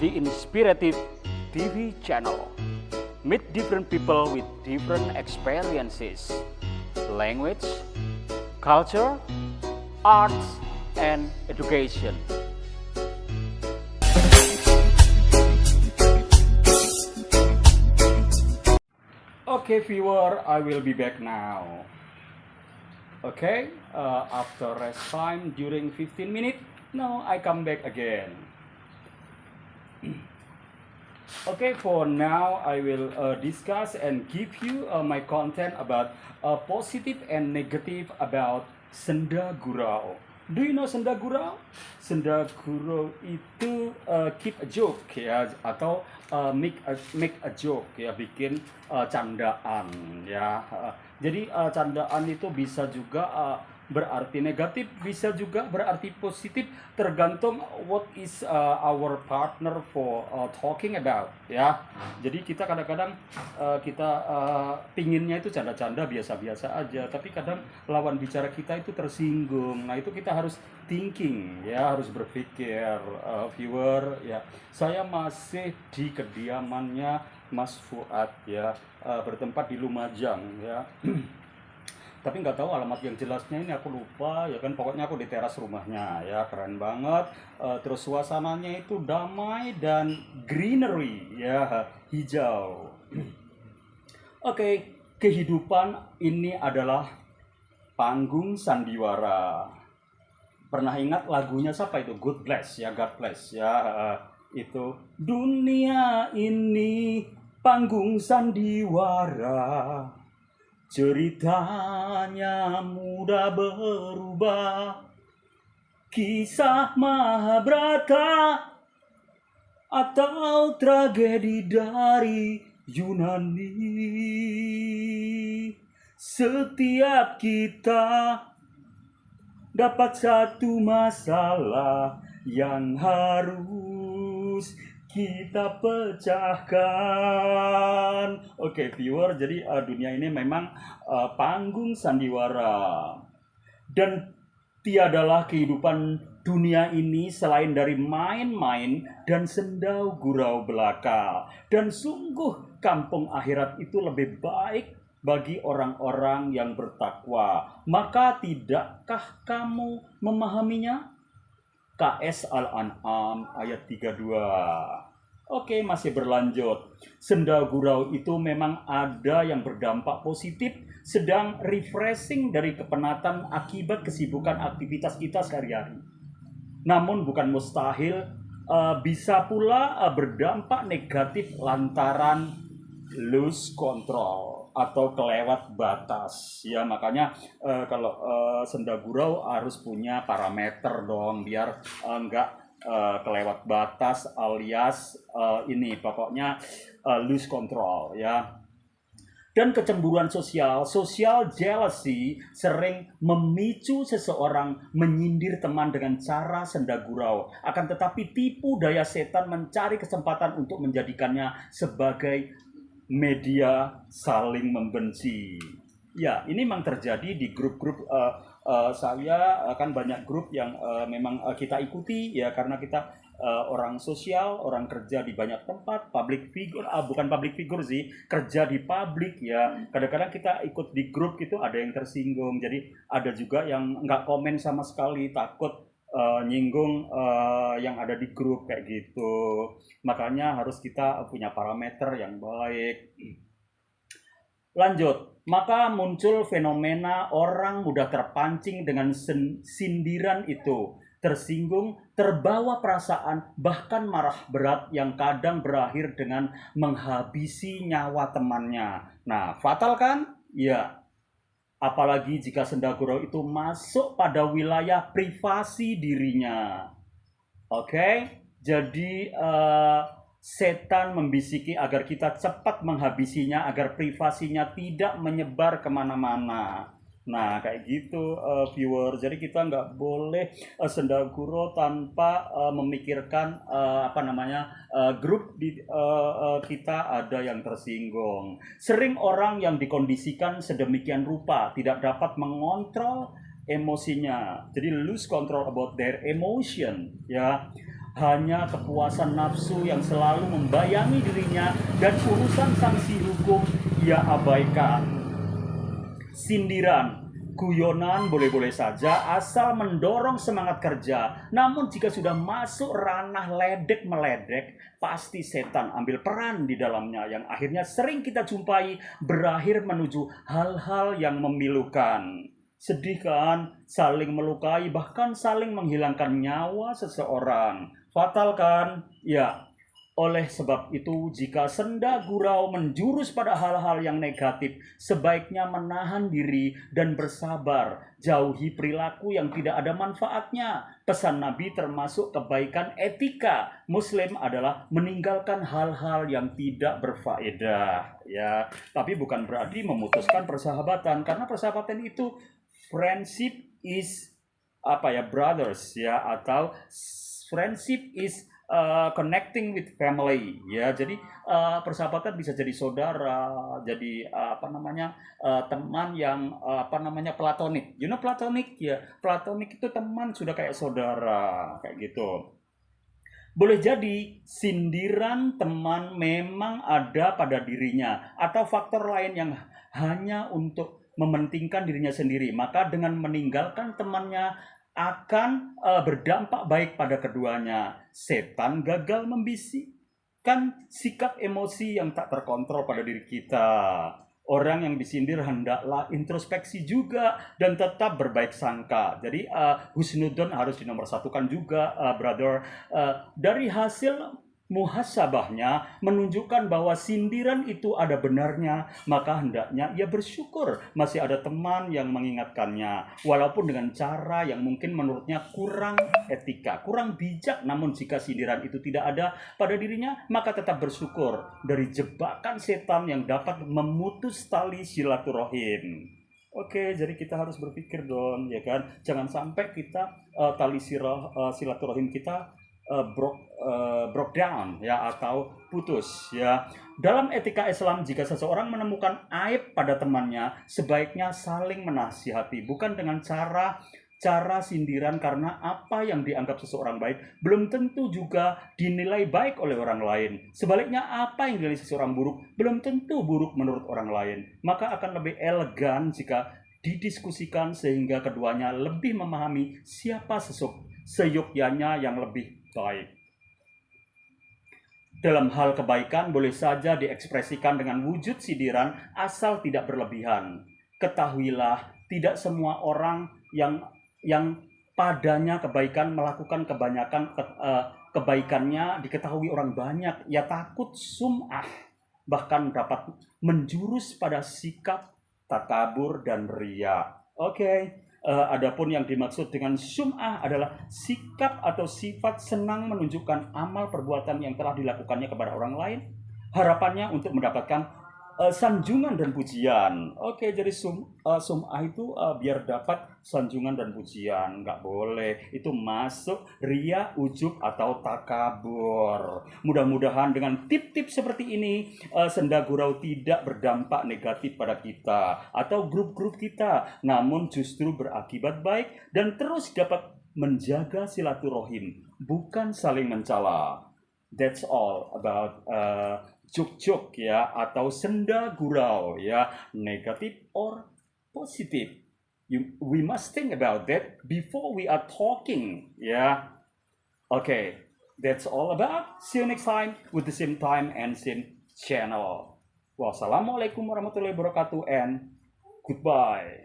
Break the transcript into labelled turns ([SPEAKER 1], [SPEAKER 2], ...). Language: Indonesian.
[SPEAKER 1] the Inspirative TV channel. Meet different people with different experiences, language, culture, arts, and education. Okay, viewer, I will be back now. Okay, after rest time during 15 minutes, now I come back again. Okay, for now I will discuss and give you my content about positive and negative about senda gurau. Do you know senda gurau? Senda gurau itu keep a joke ya, atau make a joke ya, bikin candaan ya. Jadi candaan itu bisa juga berarti negatif, bisa juga berarti positif, tergantung what is our partner for talking about ya. Jadi kita kadang-kadang kita pinginnya itu canda-canda biasa-biasa aja, tapi kadang lawan bicara kita itu tersinggung. Nah itu kita harus thinking ya, harus berpikir. Viewer ya, saya masih di kediamannya Mas Fuad ya, bertempat di Lumajang ya. Tapi nggak tahu alamat yang jelasnya, ini aku lupa ya kan, pokoknya aku di teras rumahnya ya, keren banget. Terus suasananya itu damai dan greenery ya, hijau. Oke, kehidupan ini adalah panggung sandiwara. Pernah ingat lagunya siapa itu? God Bless ya, God Bless ya. Itu dunia ini panggung sandiwara, ceritanya mudah berubah, kisah Mahabharata atau tragedi dari Yunani. Setiap kita dapat satu masalah yang harus kita pecahkan. Oke, viewer, jadi dunia ini memang panggung sandiwara, dan tiadalah kehidupan dunia ini selain dari main-main dan sendau gurau belaka. Dan sungguh kampung akhirat itu lebih baik bagi orang-orang yang bertakwa. Maka tidakkah kamu memahaminya? KS Al-An'am ayat 32. Oke, masih berlanjut. Senda gurau itu memang ada yang berdampak positif, sedang refreshing dari kepenatan akibat kesibukan aktivitas kita sehari-hari. Namun bukan mustahil bisa pula berdampak negatif lantaran lose control atau kelewat batas ya. Makanya kalau senda gurau harus punya parameter dong, biar enggak kelewat batas alias ini pokoknya lose control ya. Dan kecemburuan social jealousy sering memicu seseorang menyindir teman dengan cara senda gurau. Akan tetapi tipu daya setan mencari kesempatan untuk menjadikannya sebagai media saling membenci. Ya, ini memang terjadi di grup-grup saya, kan banyak grup yang memang kita ikuti ya, karena kita orang sosial, orang kerja di banyak tempat, public figure, bukan public figure sih, kerja di publik ya. Kadang-kadang kita ikut di grup itu ada yang tersinggung, jadi ada juga yang nggak komen sama sekali, takut nyinggung yang ada di grup kayak gitu. Makanya harus kita punya parameter yang baik. Lanjut, maka muncul fenomena orang mudah terpancing dengan sindiran itu, tersinggung, terbawa perasaan, bahkan marah berat yang kadang berakhir dengan menghabisi nyawa temannya. Nah, fatal kan? Ya. Apalagi jika senda gurau itu masuk pada wilayah privasi dirinya. Oke, jadi setan membisiki agar kita cepat menghabisinya, agar privasinya tidak menyebar kemana-mana. Nah, kayak gitu viewer. Jadi kita nggak boleh senda gurau tanpa memikirkan grup di kita ada yang tersinggung. Sering orang yang dikondisikan sedemikian rupa tidak dapat mengontrol emosinya. Jadi lose control about their emotion ya. hanya kepuasan nafsu yang selalu membayangi dirinya, dan urusan sanksi hukum ia abaikan. Sindiran, guyonan boleh-boleh saja asal mendorong semangat kerja. Namun jika sudah masuk ranah ledek-meledek, pasti setan ambil peran di dalamnya, yang akhirnya sering kita jumpai berakhir menuju hal-hal yang memilukan. Sedih kan? Saling melukai, bahkan saling menghilangkan nyawa seseorang. Fatal kan? Ya. Oleh sebab itu, jika senda gurau menjurus pada hal-hal yang negatif, sebaiknya menahan diri dan bersabar. Jauhi perilaku yang tidak ada manfaatnya. Pesan Nabi termasuk kebaikan etika Muslim adalah meninggalkan hal-hal yang tidak berfaedah. Ya, tapi bukan berarti memutuskan persahabatan, karena persahabatan itu friendship is brothers ya, atau friendship is connecting with family ya. Jadi persahabatan bisa jadi saudara, jadi teman yang platonik. You know platonik ya? Platonik itu teman sudah kayak saudara kayak gitu. Boleh jadi sindiran teman memang ada pada dirinya, atau faktor lain yang hanya untuk mementingkan dirinya sendiri. Maka dengan meninggalkan temannya akan berdampak baik pada keduanya. Setan gagal membisikkan sikap emosi yang tak terkontrol pada diri kita. Orang yang disindir hendaklah introspeksi juga dan tetap berbaik sangka. Jadi husnudzon harus dinomorsatukan juga, brother. Dari hasil muhasabahnya menunjukkan bahwa sindiran itu ada benarnya, maka hendaknya ia bersyukur masih ada teman yang mengingatkannya, walaupun dengan cara yang mungkin menurutnya kurang etika, kurang bijak. Namun jika sindiran itu tidak ada pada dirinya, maka tetap bersyukur dari jebakan setan yang dapat memutus tali silaturahim. Oke, jadi kita harus berpikir dong, ya kan? Jangan sampai kita tali silaturahim kita broke down ya, atau putus ya. Dalam etika Islam, jika seseorang menemukan aib pada temannya, sebaiknya saling menasihati, bukan dengan cara sindiran, karena apa yang dianggap seseorang baik belum tentu juga dinilai baik oleh orang lain. Sebaliknya, apa yang dinilai seseorang buruk belum tentu buruk menurut orang lain. Maka akan lebih elegan jika didiskusikan sehingga keduanya lebih memahami siapa seyogyanya yang lebih baik. Dalam hal kebaikan boleh saja diekspresikan dengan wujud sindiran asal tidak berlebihan. Ketahuilah, tidak semua orang yang padanya kebaikan melakukan kebanyakan kebaikannya diketahui orang banyak. Ia takut sum'ah, bahkan dapat menjurus pada sikap takabur dan riya. Oke. Adapun yang dimaksud dengan sum'ah adalah sikap atau sifat senang menunjukkan amal perbuatan yang telah dilakukannya kepada orang lain, harapannya untuk mendapatkan sanjungan dan pujian. Oke, jadi sum'ah itu biar dapat sanjungan dan pujian. Nggak boleh, itu masuk riya, ujub, atau takabur. Mudah-mudahan dengan tip-tip seperti ini, senda gurau tidak berdampak negatif pada kita atau grup-grup kita, namun justru berakibat baik dan terus dapat menjaga silaturahim, bukan saling mencela. That's all about juk-juk ya, atau senda gurau ya, negatif or positif. We must think about that before we are talking ya. Okay, that's all about. See you next time with the same time and same channel. Wassalamualaikum warahmatullahi wabarakatuh and goodbye.